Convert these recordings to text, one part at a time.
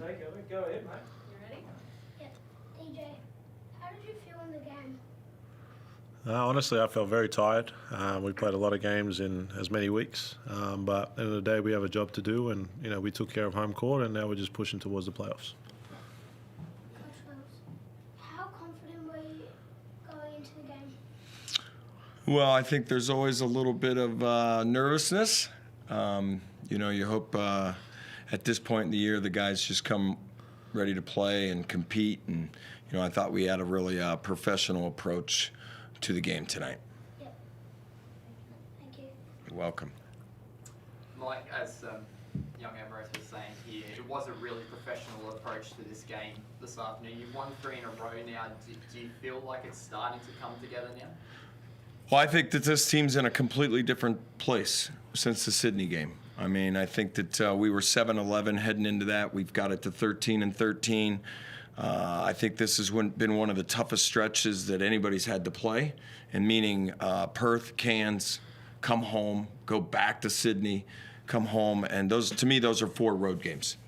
take of it. Go ahead, mate. You ready? Yep. DJ, how did you feel in the game? Honestly, I felt very tired. We played a lot of games in as many weeks, but at the end of the day, we have a job to do, and we took care of home court, and now we're just pushing towards the playoffs. Coach Wells, how confident were you going into the game? Well, I think there's always a little bit of nervousness. You hope at this point in the year the guys just come ready to play and compete, and I thought we had a really professional approach to the game tonight. Yep. Thank you. You're welcome. Mike, as young Ambrose was saying here, it was a really professional approach to this game this afternoon. You've won 3 in a row now. Do you feel like it's starting to come together now? Well, I think that this team's in a completely different place since the Sydney game. I mean, I think that we were 7-11 heading into that. We've got it to 13-13. I think this has been one of the toughest stretches that anybody's had to play, and meaning Perth, Cairns, come home, go back to Sydney, come home, and to me those are 4 road games.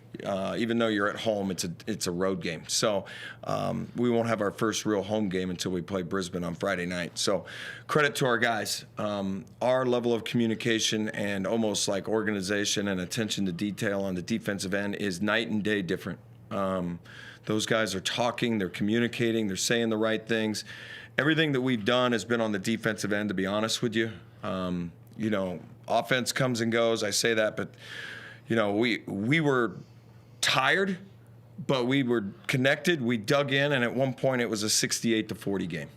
Even though you're at home, it's a road game. So we won't have our first real home game until we play Brisbane on Friday night. So credit to our guys. Our level of communication and almost like organization and attention to detail on the defensive end is night and day different. Those guys are talking, they're communicating, they're saying the right things. Everything that we've done has been on the defensive end, to be honest with you. Offense comes and goes, I say that, but we were tired, but we were connected, we dug in, and at one point it was a 68-40 game.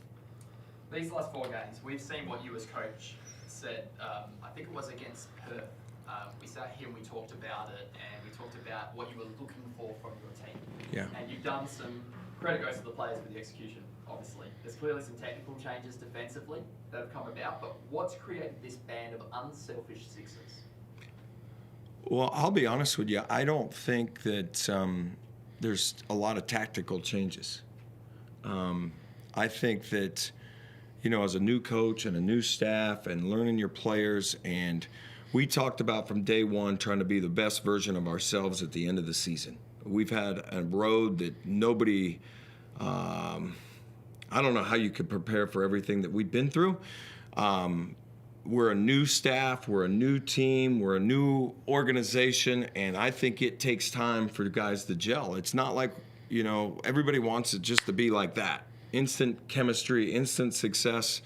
These last 4 games, we've seen what you as coach said, I think it was against Perth. We sat here and we talked about it, and we talked about what you were looking for from your team. Yeah. And you've done some, credit goes to the players with the execution, obviously. There's clearly some technical changes defensively that have come about, but what's created this band of unselfish Sixers? Well, I'll be honest with you. I don't think that there's a lot of tactical changes. I think that, as a new coach and a new staff and learning your players, and we talked about from day one trying to be the best version of ourselves at the end of the season. We've had a road that nobody, I don't know how you could prepare for everything that we've been through. We're a new staff, we're a new team, we're a new organization, and I think it takes time for guys to gel. It's not like, everybody wants it just to be like that. Instant chemistry, instant success.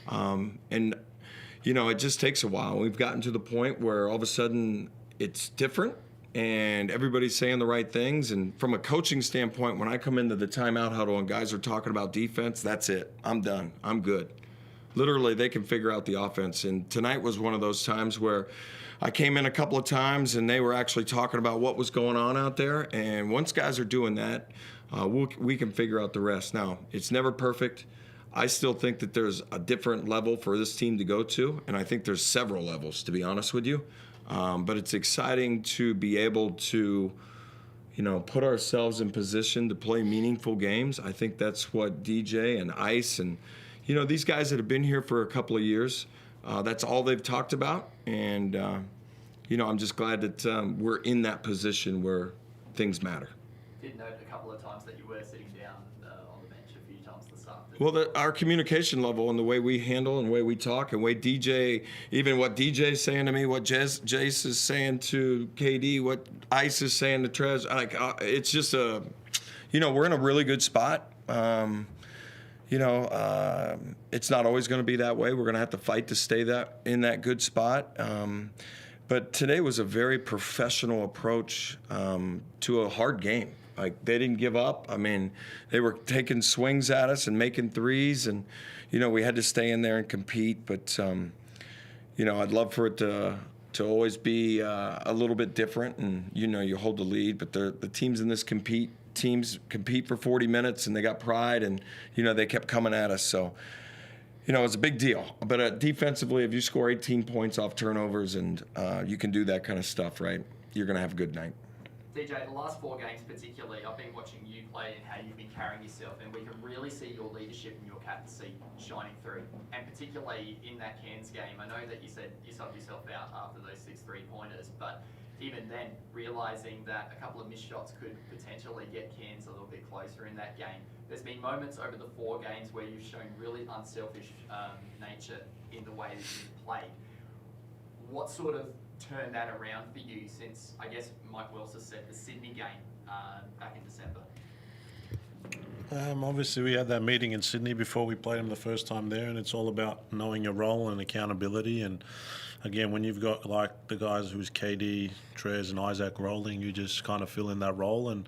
It just takes a while. We've gotten to the point where all of a sudden it's different and everybody's saying the right things. And from a coaching standpoint, when I come into the timeout huddle and guys are talking about defense, that's it. I'm done. I'm good. Literally, they can figure out the offense. And tonight was one of those times where I came in a couple of times and they were actually talking about what was going on out there. And once guys are doing that, we can figure out the rest. Now, it's never perfect. I still think that there's a different level for this team to go to, and I think there's several levels, to be honest with you. But it's exciting to be able to, put ourselves in position to play meaningful games. I think that's what DJ and Ice and, these guys that have been here for a couple of years, that's all they've talked about. And, I'm just glad that we're in that position where things matter. Did note a couple of times that you were sitting down on the bench a few times this afternoon. Well, our communication level and the way we handle and the way we talk and the way DJ, even what DJ's saying to me, what Jace is saying to KD, what Ice is saying to Trez, it's just we're in a really good spot. It's not always going to be that way. We're going to have to fight to stay in that good spot. But today was a very professional approach to a hard game. Like, they didn't give up. I mean, they were taking swings at us and making threes, and we had to stay in there and compete. But I'd love for it to always be a little bit different, and you hold the lead. But the teams in this teams compete for 40 minutes, and they got pride, and they kept coming at us. So it's a big deal. But defensively, if you score 18 points off turnovers and you can do that kind of stuff, right, you're going to have a good night. DJ, the last 4 games particularly, I've been watching you play and how you've been carrying yourself, and we can really see your leadership and your captaincy shining through. And particularly in that Cairns game, I know that you said you subbed yourself out after those 6 3-pointers, but even then, realising that a couple of missed shots could potentially get Cairns a little bit closer in that game. There's been moments over the 4 games where you've shown really unselfish nature in the way that you've played. What sort of turned that around for you since, I guess Mike Wells has said, the Sydney game back in December? Obviously, we had that meeting in Sydney before we played them the first time there, and it's all about knowing your role and accountability. And again, when you've got like the guys who's KD, Trez, and Isaac rolling, you just kind of fill in that role and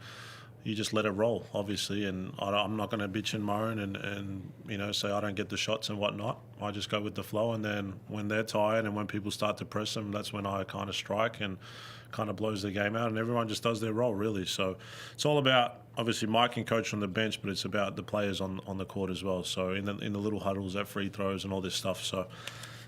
you just let it roll, obviously. And I'm not going to bitch and moan and say I don't get the shots and whatnot. I just go with the flow, and then when they're tired and when people start to press them, that's when I kind of strike and kind of blows the game out, and everyone just does their role, really. So it's all about, obviously Mike can coach from the bench, but it's about the players on the court as well. So in the little huddles, at free throws and all this stuff. So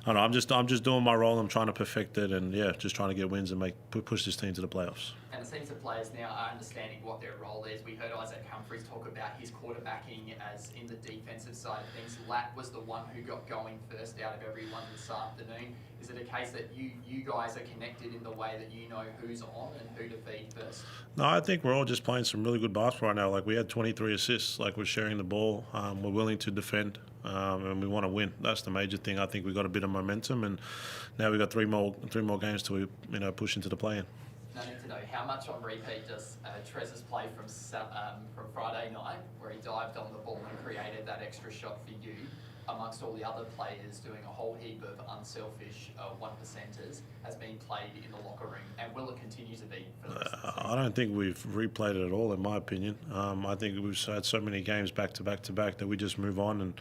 I don't know, I'm just doing my role. I'm trying to perfect it, and just trying to get wins and push this team to the playoffs. And it seems the players now are understanding what their role is. We heard Isaac Humphries talk about his quarterbacking as in the defensive side of things. Lat was the one who got going first out of everyone this afternoon. Is it a case that you guys are connected in the way that you know who's on and who to feed first? No, I think we're all just playing some really good basketball right now. Like, we had 23 assists. Like, we're sharing the ball. We're willing to defend, and we want to win. That's the major thing. I think we got a bit of momentum, and now we've got three more games to push into the play-in. I need to know, how much on repeat does Trez's play from Friday night, where he dived on the ball and created that extra shot for you, amongst all the other players doing a whole heap of unselfish one-percenters, has been played in the locker room, and will it continue to be for the rest of the season? I don't think we've replayed it at all, in my opinion. I think we've had so many games back to back to back that we just move on, and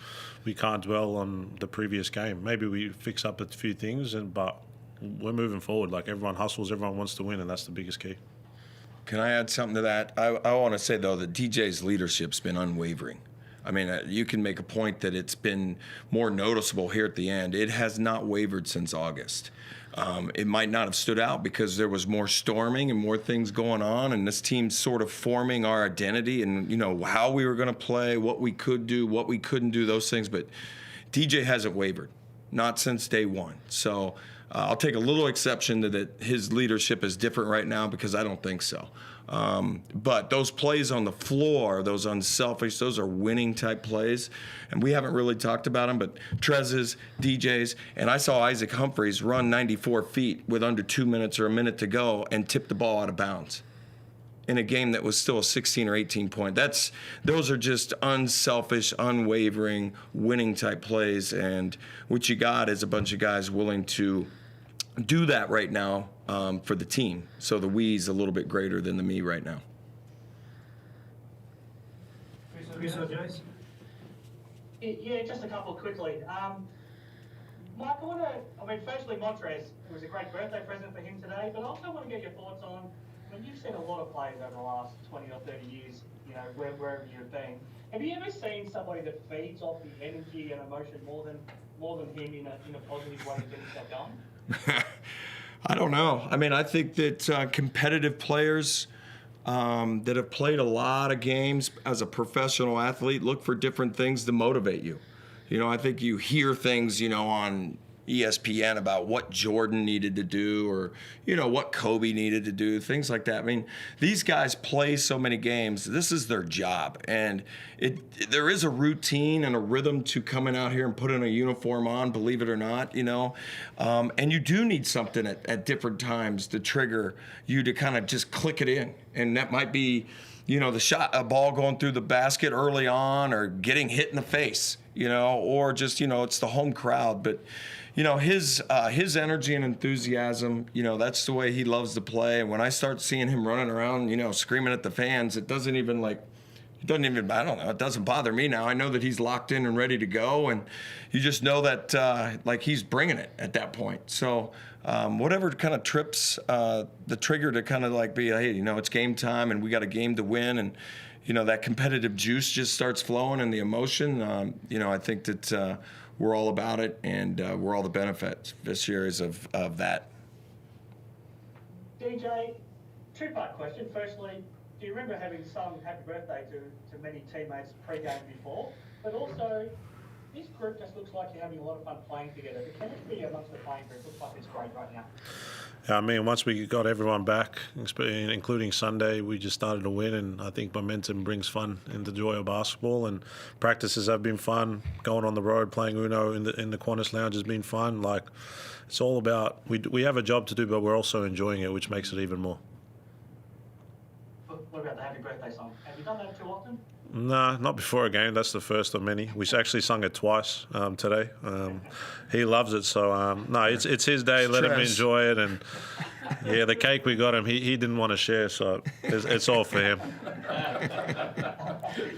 we can't dwell on the previous game. Maybe we fix up a few things, but we're moving forward. Like, everyone hustles, everyone wants to win, and that's the biggest key. Can I add something to that? I want to say, though, that DJ's leadership's been unwavering. I mean, you can make a point that it's been more noticeable here at the end. It has not wavered since August. It might not have stood out because there was more storming and more things going on, and this team's sort of forming our identity and, how we were going to play, what we could do, what we couldn't do, those things. But DJ hasn't wavered, not since day one. So I'll take a little exception to that his leadership is different right now, because I don't think so. But those plays on the floor, those unselfish, those are winning type plays. And we haven't really talked about them, but Trez's, DJ's, and I saw Isaac Humphries run 94 feet with under 2 minutes or a minute to go and tip the ball out of bounds in a game that was still a 16 or 18 point. Those are just unselfish, unwavering, winning type plays. And what you got is a bunch of guys willing to do that right now for the team. So the we's a little bit greater than the me right now. Yeah, just a couple quickly. Mike, firstly, Montrez, it was a great birthday present for him today, but I also want to get your thoughts on, you've seen a lot of players over the last 20 or 30 years, wherever you've been. Have you ever seen somebody that feeds off the energy and emotion more than him in a positive way to get himself going? I don't know. I mean, I think that competitive players that have played a lot of games as a professional athlete look for different things to motivate you. I think you hear things, on ESPN about what Jordan needed to do, or, what Kobe needed to do, things like that. I mean, these guys play so many games. This is their job. And there is a routine and a rhythm to coming out here and putting a uniform on, believe it or not, and you do need something at different times to trigger you to kind of just click it in. And that might be, the shot, a ball going through the basket early on, or getting hit in the face, or just, it's the home crowd. But, his energy and enthusiasm, that's the way he loves to play. And when I start seeing him running around, screaming at the fans, it doesn't bother me now. I know that he's locked in and ready to go. And you just know that, he's bringing it at that point. So whatever kind of trips the trigger to kind of be, hey, it's game time and we got a game to win. And, that competitive juice just starts flowing, and the emotion, I think that we're all about it, and we're all the beneficiaries of that. DJ, two-part question. Firstly, do you remember having sung happy birthday to many teammates pre-game before? But also, this group just looks like you're having a lot of fun playing together. The chemistry amongst the playing group looks like it's great right now. Yeah, I mean, once we got everyone back, including Sunday, we just started to win, and I think momentum brings fun and the joy of basketball. And practices have been fun. Going on the road, playing Uno in the Qantas Lounge has been fun. Like, it's all about we have a job to do, but we're also enjoying it, which makes it even more. What about the happy birthday song? Have you done that too often? Nah, not before a game. That's the first of many. We actually sung it twice today. He loves it, so no, it's his day. Let him Stress. enjoy it. And yeah, the cake we got him, he didn't want to share, so it's all for him. You've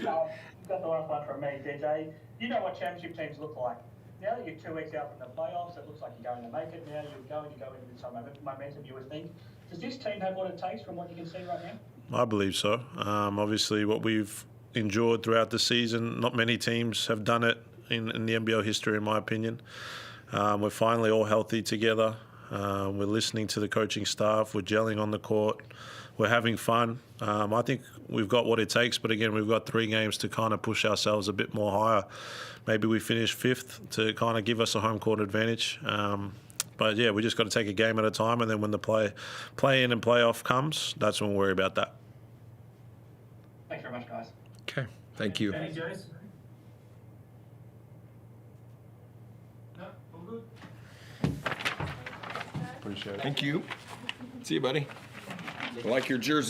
got the last one from me, DJ. You know what championship teams look like. Now that you're 2 weeks out from the playoffs, it looks like you're going to make it now. You're going to go in with some momentum, you would think. Does this team have what it takes from what you can see right now? I believe so. Obviously, what we've endured throughout the season, not many teams have done it in the NBL history, in my opinion. We're finally all healthy together. We're listening to the coaching staff. We're gelling on the court. We're having fun. I think we've got what it takes, but again, we've got 3 games to kind of push ourselves a bit more higher. Maybe we finish 5th to kind of give us a home court advantage. But yeah, we just got to take a game at a time, and then when the play-in and playoff comes, that's when we'll worry about that. Thanks very much, guys. Okay, thank you. Any Jace? No, all good. Thank you. See you, buddy. I like your jersey.